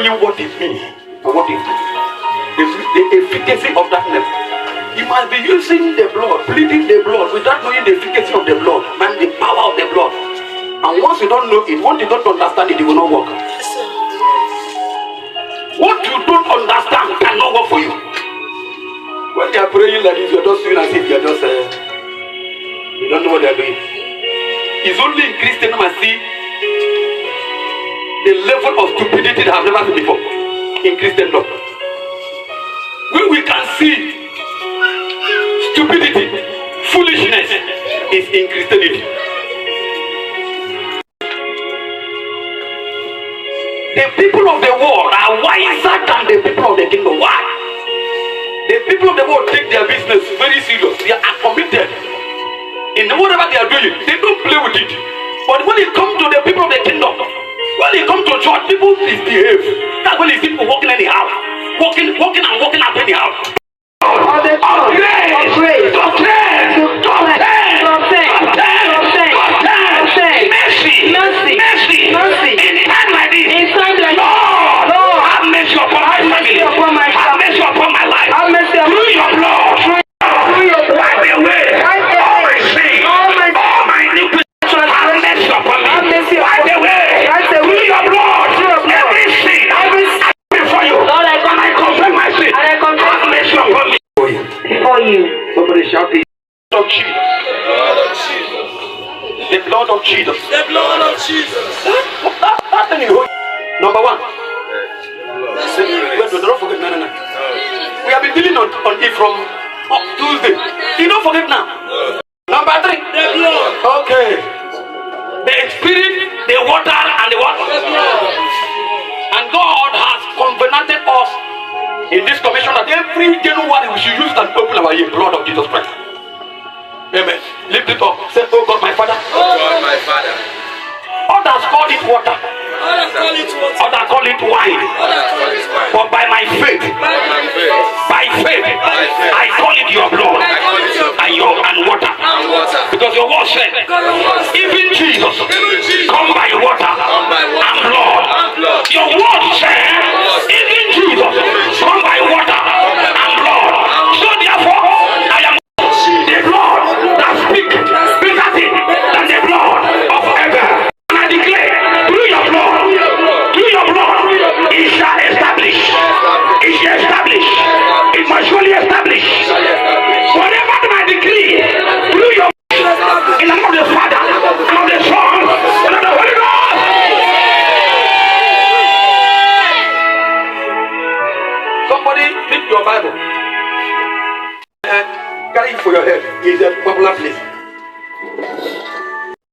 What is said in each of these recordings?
You what it means and what it the efficacy of that name. You must be using the blood, pleading the blood without knowing the efficacy of the blood and the power of the blood. And once you don't know it, once you don't understand it, it will not work. What you don't understand cannot work for you. When they are praying like this, you're just doing as if you're just you don't know what they're doing. It's only in Christendom I see the level of stupidity that I've never seen before in Christendom. When we can see stupidity, foolishness is in Christianity. The people of the world are wiser than the people of the kingdom. Why? The people of the world take their business very serious. They are committed in whatever they are doing. They don't play with it. But when it comes to the people of the kingdom, when they come to church, people misbehave. That's when you see people walking anyhow. Walking out anyhow. Mercy. In time like this, Lord, have mercy upon my family. Have mercy upon my life. Through your blood. Wipe away all my sin, all my iniquity. Have mercy upon me. Wipe away through your blood every sin. Before you, Lord, I confess my sin. Have mercy upon me. Before you. Somebody shout the blood of Jesus. The blood of Jesus. The blood of Jesus. That thing you hold. Number one. Wait, don't forget. No. We have been dealing on it from Tuesday. You don't forget now. Number three. The blood. Okay. The spirit, the water, and the what? The blood. And God has covenanted us in this commission that every January we should use and open our ear, blood of Jesus Christ. Amen. Lift it up. Say, oh God, my Father. Oh God, my Father. Others call it water. Others call it water. Others call it wine. Others call it wine. But by my faith, By faith, I call it your blood I call it your blood and water. and water. Because your word said, even Jesus, come by water and blood. Your word said, even Jesus, come by water and blood. So therefore, I am the blood that speaks better thing than the blood of Abel. And I declare, through your blood, it shall establish. It shall establish. It must surely establish. Whatever I decree, through your in the name of the Father, and of the Son, and of the Holy Ghost. Somebody pick your Bible. Carry it for your head. It's a popular place.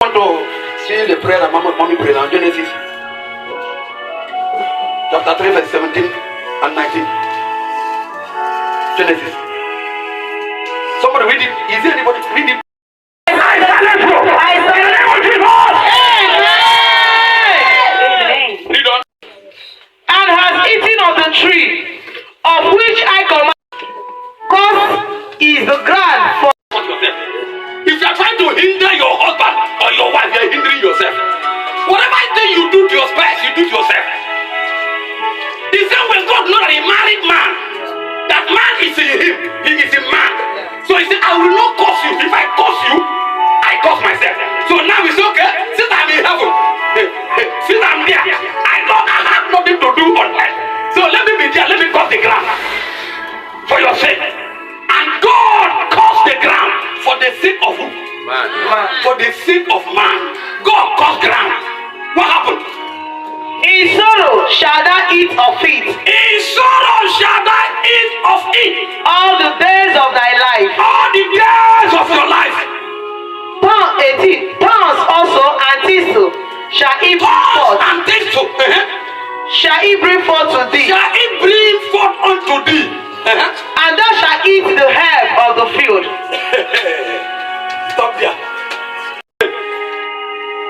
I want to see the prayer that mommy prayed on Genesis chapter 3 verse 17 and 19. Genesis. Somebody read it. Is there anybody read it? I silence you. In the name of Jesus. Amen. Read on. And has eaten of the tree of which I command, cause is the ground for If you are trying to hinder your husband or your wife, you are hindering yourself. Whatever thing you do to your spouse, you do to yourself. The same way God knows that a married man, that man is in him, he is a man. So he said, I will not curse you. If I curse you, I curse myself. So now it's okay. Since I'm in heaven, since I'm there, I have nothing to do on earth. So let me be there, let me curse the ground for your sake. And God cursed the ground for the sake of who? Man. For the sake of man. God cursed ground. What happened? in sorrow shall thou eat of it. In sorrow shall thou eat of it. All the days of thy life. All the days of your life. Thorns also and thistle shall he bring forth. And thistle. Shall he bring forth to thee. Shall he bring forth unto thee. And thou shalt eat the herb of the field. Stop there.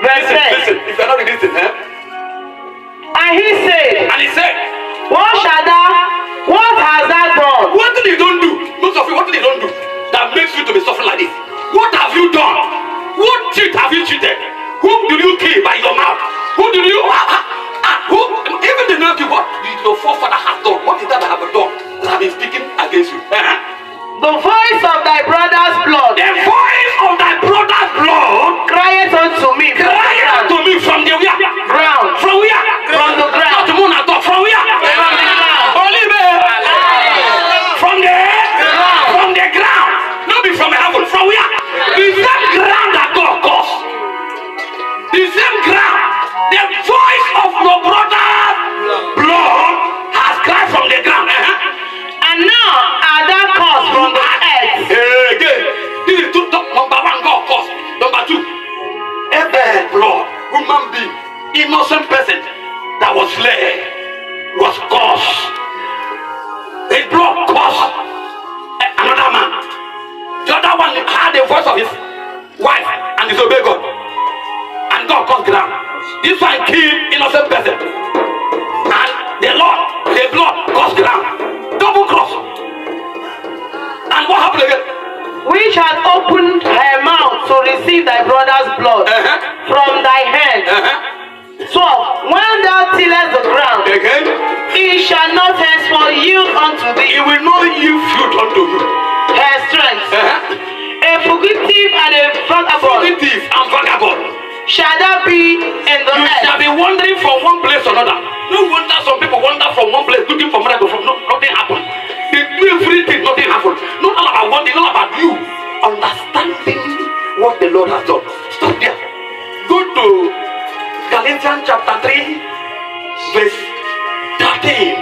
Listen, if you're not reading this, And he said, what hast thou done? What did you don't do? Most of you, what did you don't do that makes you to be suffering like this? What have you done? What cheat have you cheated? Whom did you kill by your mouth? Who did you? Who? Even the name you what? receive thy brother's blood from thy hand. 12. When thou tillest the ground, Again, it shall not henceforth yield unto thee it will not yield fruit unto you. her strength. A fugitive and a vagabond Fugitive and vagabond. shall thou be in the You shall earth. be wandering from one place to another. No wonder some people wander from one place looking for miracle. From nothing happened. They do everything, nothing happened. Not all about one thing, not about you. Understanding what the Lord has done. Stop there. Go to Galatians chapter 3, verse 13.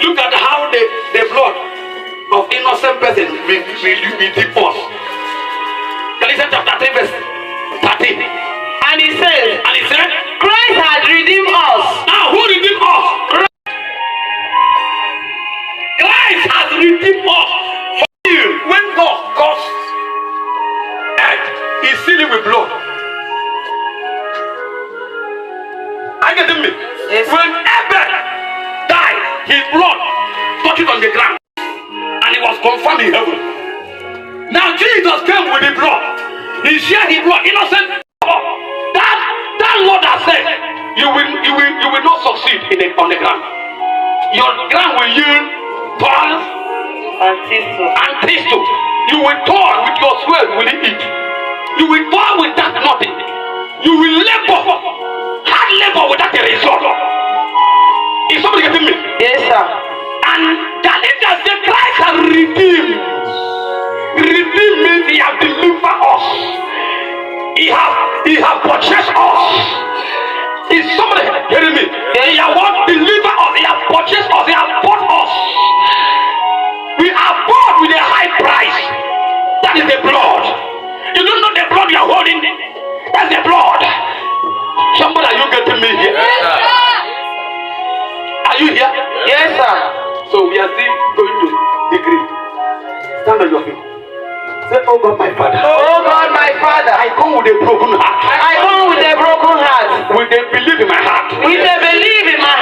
Look at how the blood of innocent person will divorce. Galatians chapter 3, verse 13. And he says, And he said, Christ has redeemed us. now who redeemed us? Christ has redeemed us from sin. When God caused earth, he sealed it with blood. Are you getting me? Yes. When Abel died, his blood touched on the ground and it was confirmed in heaven. Now Jesus came with the blood. He shed his blood, innocent. That Lord has said, you will not succeed on the ground. Your ground will yield thorns And thistle. and thistle. You will toil with your sweat, will you eat? You will toil without nothing. You will labor, hard labor without a result. Is somebody getting me? Yes, sir. And Galatians said Christ has redeemed. Redeemed means he has delivered us. He has purchased us. Is somebody hearing me? He has what? Delivered us. He has purchased us. He has bought us. We are bought with a high price. That is the blood. You don't know the blood you are holding. That's the blood. Somebody, are you getting me here? Are you here? Yes, sir. So we are still going to degree. Stand on your feet. Say, oh God, my Father. Oh God, my Father, I come with a broken heart. I come with a broken heart, With a belief in my heart. with a belief in my